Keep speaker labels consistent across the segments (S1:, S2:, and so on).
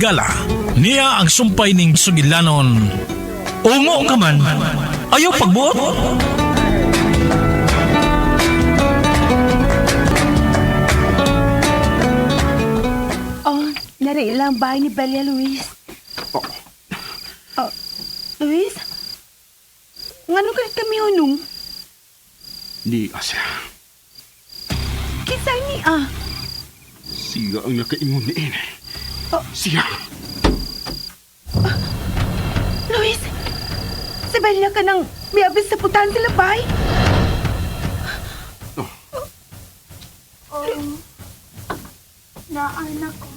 S1: higala, niya ang sumpay ning sugilanon. Ungo ka man, ayaw pagbuot.
S2: Oh, nari lang bahay ni Belia, Luis. Oh, Luis? Ngano ka kami hunong?
S3: Di siya.
S2: Kisay ni
S3: Siya ang nakaingon ni Ine. Siya.
S2: Luis, si Belia ka nang may abis sa putahan sa labay.
S4: Naanak ko.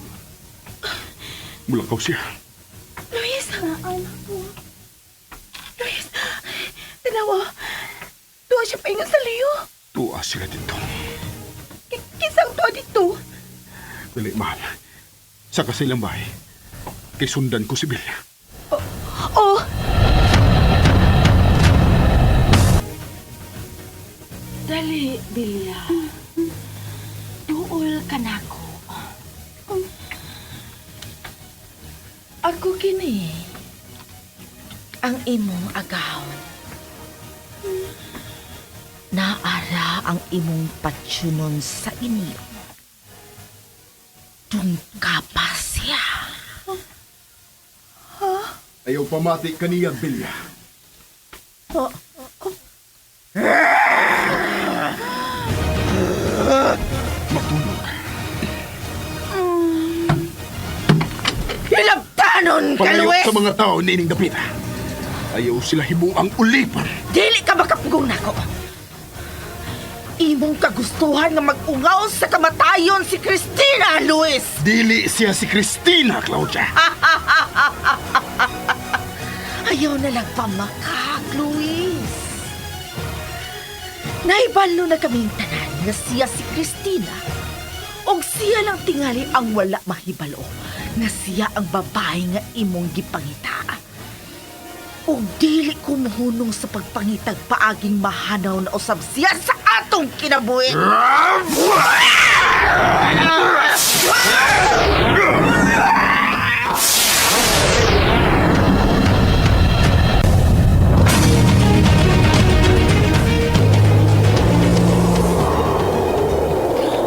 S3: Bulakaw siya.
S2: Luis,
S4: Naanak ko.
S2: Luis, tanawa. Tuwa siya paingon sa liyo.
S3: Tuwa sila dito.
S2: Kisang tuwa dito.
S3: Dali, mahal. Sa kasilang bahay, kay sundan ko si Belia.
S2: Oh,
S4: Dali, Belia. Duol ka na ko. Ako kini. Ang imong agawon. Naara ang imong patsunon sa inyo. Tungka pa siya.
S3: Ayaw pamati kaniya, Belia. Matulog.
S4: Hilabtanon ka,
S3: Pangayo
S4: Luis!
S3: sa mga tao nining dapita. Ayaw sila hibuang ulipan.
S4: Dili ka makapugong nako. Imong kagustuhan nga mag-ungaw sa kamatayon si Cristina, Luis!
S3: Dili siya si Cristina, Claudia.
S4: Ayaw na lang pamakag, Luis. Naibalo na kaming tanan nga siya si Cristina. Og siya lang tingali ang wala mahibalo nga siya ang babae nga imong gipangita. Og dili ko mohunong sa pagpangitag paaging mahanaw na usab siya sa atong kinabuhi.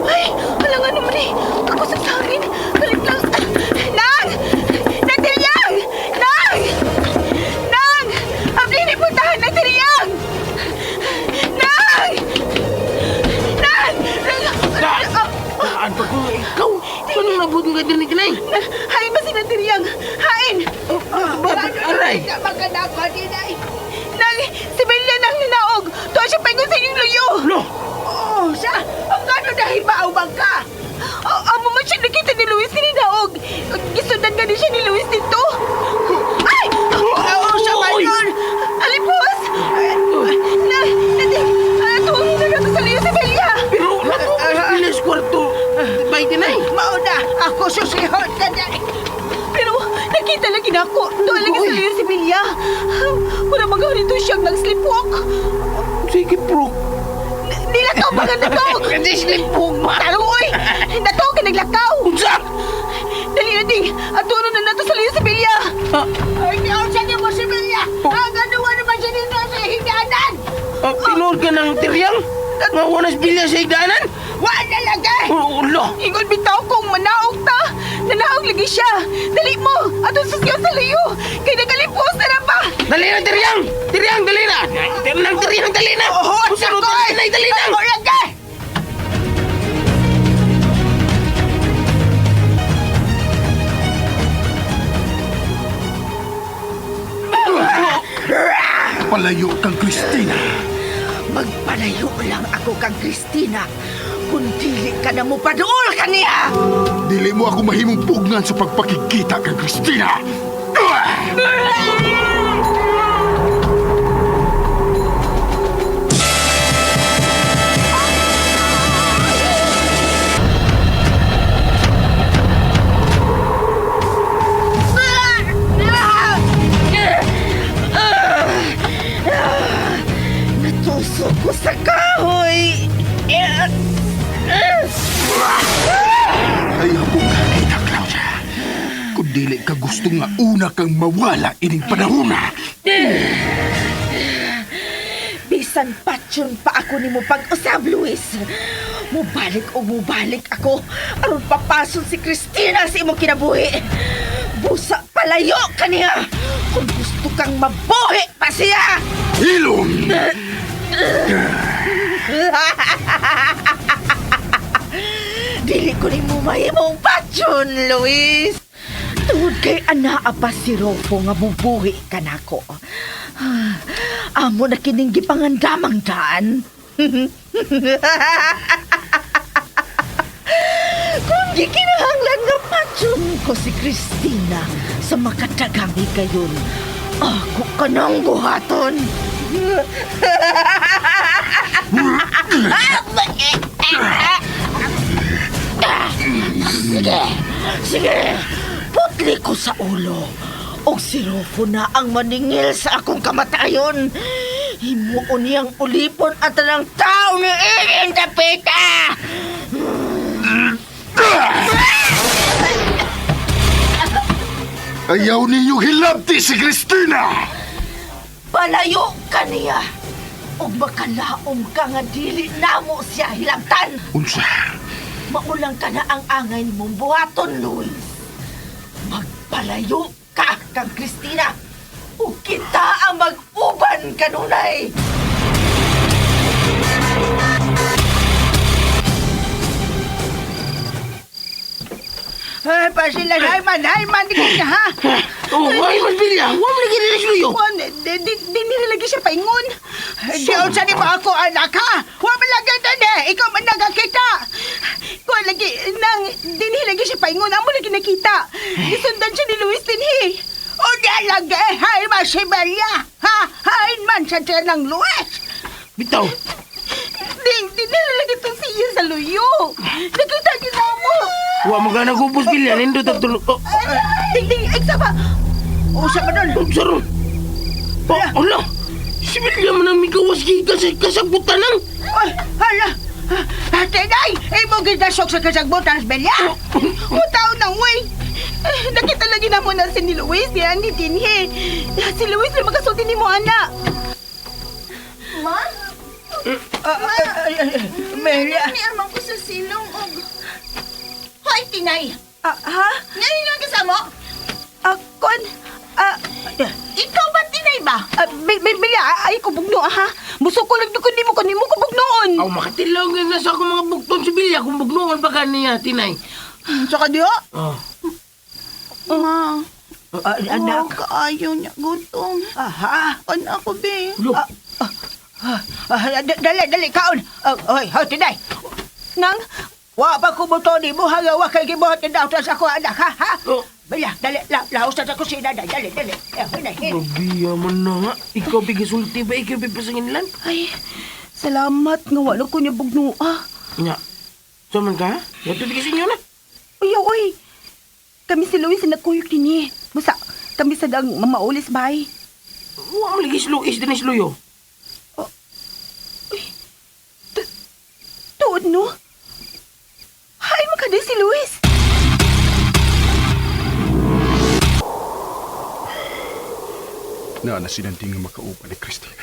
S2: ay, halangan naman eh. Ako sa akin. Balik lang. Nang! Nagtiryang! Nang! Nang! Abli puntahan nagtiryang! Nang! Nang!
S5: Saan pa ko ikaw? Paano nabot nga din ni Kanay?
S2: Hain ba si nagtiryang? Hain!
S5: Aray!
S2: Nang! Si Belia nang ninaog! Tuwa siya paingon sa inyong luyo!
S5: Lo!
S2: Oh, siya! Ang gano'n dahil maaubang ka! Ang mga siya nakita ni Luis kininaog! Gisundan ka din siya ni Luis dito! Ay! Oo, siya ba yun? Alipos! Tuwangin na nato sa liyo si Belia!
S5: Pero nato bilis kwarto. Bay Kanay.
S2: Mauna! Ako susihon ka na! Pero nakita lagi na ako! Tuwa lagi sa liyo si Belia! Wala magawa nito siyang nag-sleepwalk!
S5: Sige, bro.
S2: Nilakaw ba nga nagaw?
S5: Hindi slipog ba?
S2: Tarong, oy! Nataw ka naglakaw!
S5: Unsa?
S2: Dali na ding! At tuno na nato sa liyo si Belia! Ay, niyaw niya mo si Belia! Ang ganawa naman siya dito sa higdanan!
S5: Tinor ka ng tiryang? Nga wanas bilya sa higdanan?
S2: Wala lagay!
S5: Ulo!
S2: Ingon bitaw kong manaog ta! Nanaog lagi siya! Dali mo! Ato sa siyo sa liyo! Kay nagalipos na na pa!
S5: Dali na, tiryang! Tiryang, dali na! Tiryang, dali na! Usaro, dali na!
S2: Ako lagay!
S3: Palayo kang Cristina.
S4: Magpalayo lang ako kang Cristina. Kung dili ka na mo padool kaniya!
S3: Dili mo ako mahimong pugnan sa pagpakikita kang Cristina.
S4: Natusok ko sa kahoy!
S3: Ayaw kong kakita, Claudia. Kung dili gusto nga una kang mawala ining panahona.
S4: Bisan patyon pa ako ni mo pag-usab, Luis. Mubalik o mubalik ako. Aron papason si Cristina sa imong kinabuhi. Busa palayo kaniya. Kung gusto kang mabuhi pa siya.
S3: Hilom!
S4: Dili ko ni mo mahimong patyon, Luis. Tungod kay anaa pa si Rofo nga mubuhi ka nako. Amo na kining gipangandamang daan. Kung gikinahanglan nga patyon ko si Cristina sa makatagami kayon, ako kanang buhaton. Sige, putli ko sa ulo. O si Rofo na ang maningil sa akong kamatayon. Himuon niyang ulipon at ang tao ni Iring Dapita.
S3: Ayaw ninyong hilabti si Cristina!
S4: Palayo ka niya. O makalaom ka nga dili namo siya hilabtan.
S3: Unsa?
S4: Maulang ka na ang angay mong buhaton, Luis. Magpalayo ka kang Cristina. O kita ang mag-uban kanunay.
S2: Ay, pa sila, Hayman, di ko niya, ha?
S5: Oh, ay, Bilya. Huwag mo lagi rin suyo.
S2: Di nilagi siya paingon. Di unsa ni mo ako, anak, ha? Huwag mo lagi doon, ikaw man nagakita. Huwag lagi, di nilagi siya paingon, amo lagi nakita. Isundan siya ni Luis Tinhi. O di lagi, Hayman si Belia, ha? Hayman sa tiyan ng Luis.
S5: Bitaw.
S2: Di nilagi ito siya sa luyo. Nakita niyo na mo.
S5: Huwag mo ka nagupos, Bilya. Nindot at tulog. Oh,
S2: Ding, eksaba. Usa pa doon.
S5: saron. Oh, ala. Si Bilya mo nang migawas kasabutan ng.
S2: Ay, hala! Tinay! Imo ginasok sa kasagbutan, Belia! Utaw ng way! Nakita lagi na mo na si ni Luis, ni Andy Tinhi. Si Luis na magkasulti ni mo, anak.
S6: Ma?
S2: Belia!
S6: Ni amang ko sa silong og... Hoy, Tinay!
S2: Ha?
S6: Ngayon lang kasama?
S2: Kon?
S6: Ikaw ba, Tinay ba?
S2: Belia, ay ko bugno, ha? Muso ko lang dukon ni mo ko bugnoon.
S5: Aw, makatilaw nga nasa akong mga bukton si Bilya kung bugnuan pa ka niya, Tinay.
S2: Saka diyo?
S5: Oh.
S6: Ma,
S2: Anak.
S6: ayaw niya gutom.
S2: Aha.
S6: Anak ko, be.
S5: Lo.
S2: Dali, kaon. Hoy, Tinay. Nang, wa pa ko buto ni mo, hagawa kay gibuhat ni daw sa ako, anak, ha?
S5: Oh.
S2: Bala, dali, laos na sa kusina, dali.
S5: Grabe man na nga. Ikaw bigisulti ba? Ikaw bipasangin lang?
S2: Ay, salamat nga wala ko niya bugno,
S5: Nya. Saman ka? Yato bigisin nyo na.
S2: Uy. Kami si Luis na nagkuyok din Musa, kami sa dang mamaulis bay.
S5: Huwag mo lagi sluis din isluyo.
S2: Tuod, no? Hay, makaday si Luis.
S3: Na sinanting nga makaupa ni Cristina.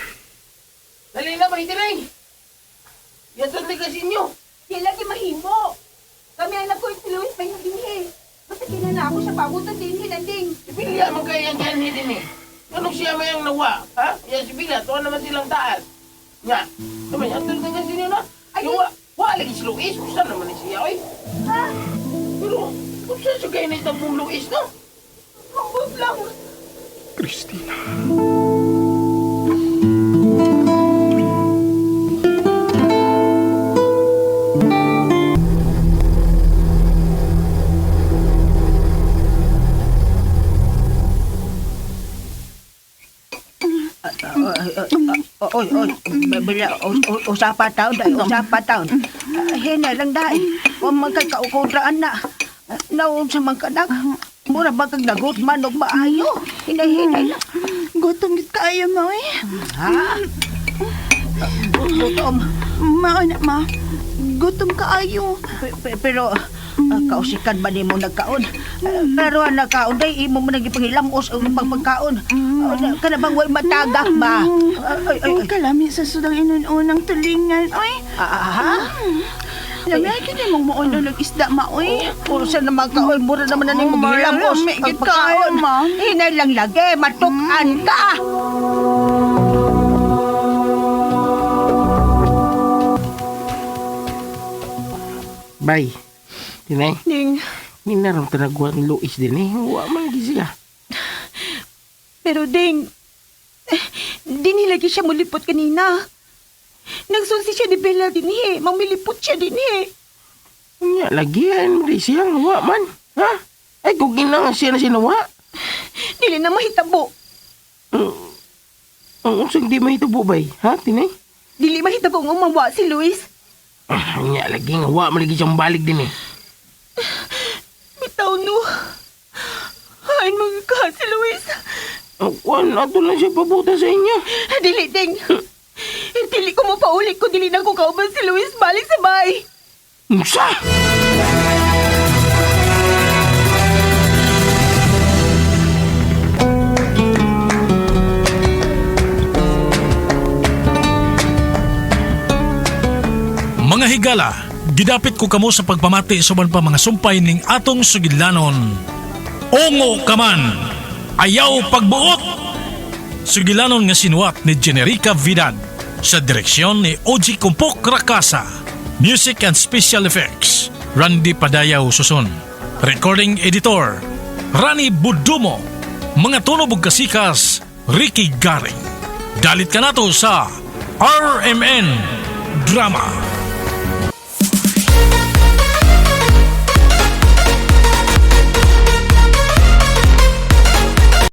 S5: Dali na ba, Tinay? Yato bigisin nyo.
S2: Di lagi mahimo. Kami ang nagkuyok si Luis pa yung dinhi. Basta kinana ako siya pabutan dinhi, nanding.
S5: Si Bilya man kaya yan dyan din eh. Anong siya may ang nawa? Ha? Yan si Bilya, tuwa naman silang taas. Nga. Naman yan, tulad nga sinyo na. Yung wa lagi si Luis, kung saan naman siya, oy.
S2: Ha?
S5: Pero, kung saan siya kayo na itang mong Luis, no?
S2: Mabot lang.
S3: Cristina.
S2: Oy, bila usapa taon dai, usapa taon. Hena lang dai. Wa man kay kaukontraan na. Naon sa man kanak. Mura ba kag nagot man og maayo? Hinay-hinay lang.
S6: Gutom gid kaayo, ma, eh.
S2: Ha? Gutom.
S6: Ma, anak, ma. Gutom kaayo.
S2: Pero Kausikan ba nimo nagkaon? Pero ang nagkaon day imo mo nagipangilamos ang pagpagkaon. Kana bang way matagak ba?
S6: Ang kalami sa sudang inununang tulingan, oy. Lami, kini mong mauno ng isda, ma, oy.
S2: Puro sa naman kaon, mura naman na nimo gihilamos
S6: May
S2: ang
S6: git
S2: pagkaon.
S6: kayo, ma.
S2: Hinay lang lagi, matukan ka.
S5: Bay, tinay,
S6: Ding,
S5: minarong tanagwa ng Luis din eh. Wa man lagi siya.
S6: pero Ding, di nilagi siya mulipot kanina. Nagsunsi siya ni Bella din mamilipot siya din
S5: Nya, lagihan mo rin siya. Wa man. Ha? Ay, kung ginang siya na sinawa.
S6: Dili na mahitabo.
S5: Ang usang di mahitubo, bay. Ha, tinay?
S6: Dili mahitabo nga umawa si Luis.
S5: Nya, lagi nga. Wa man lagi siyang balik din eh.
S6: Bitaw no. Hain mga ka si Luis.
S5: Wan, ato lang siya pabuta sa inyo.
S6: Dili, Ding. Dili ko mapaulit ko dili na ko kauban si Luis balik sa bay.
S5: Musa!
S1: Mga higala, gidapit ko kamo sa pagpamati suban pa mga sumpay ning atong sugilanon. Ongo kaman, ayaw pagbuot. Sugilanon nga sinuwat ni Generica Vidal sa direksyon ni Oji Kumpok Rakasa. Music and Special Effects, Randy Padayaw Susun. Recording Editor, Rani Budumo. Mga tunog ug kasikas, Ricky Garing. Dalit ka nato sa RMN Drama.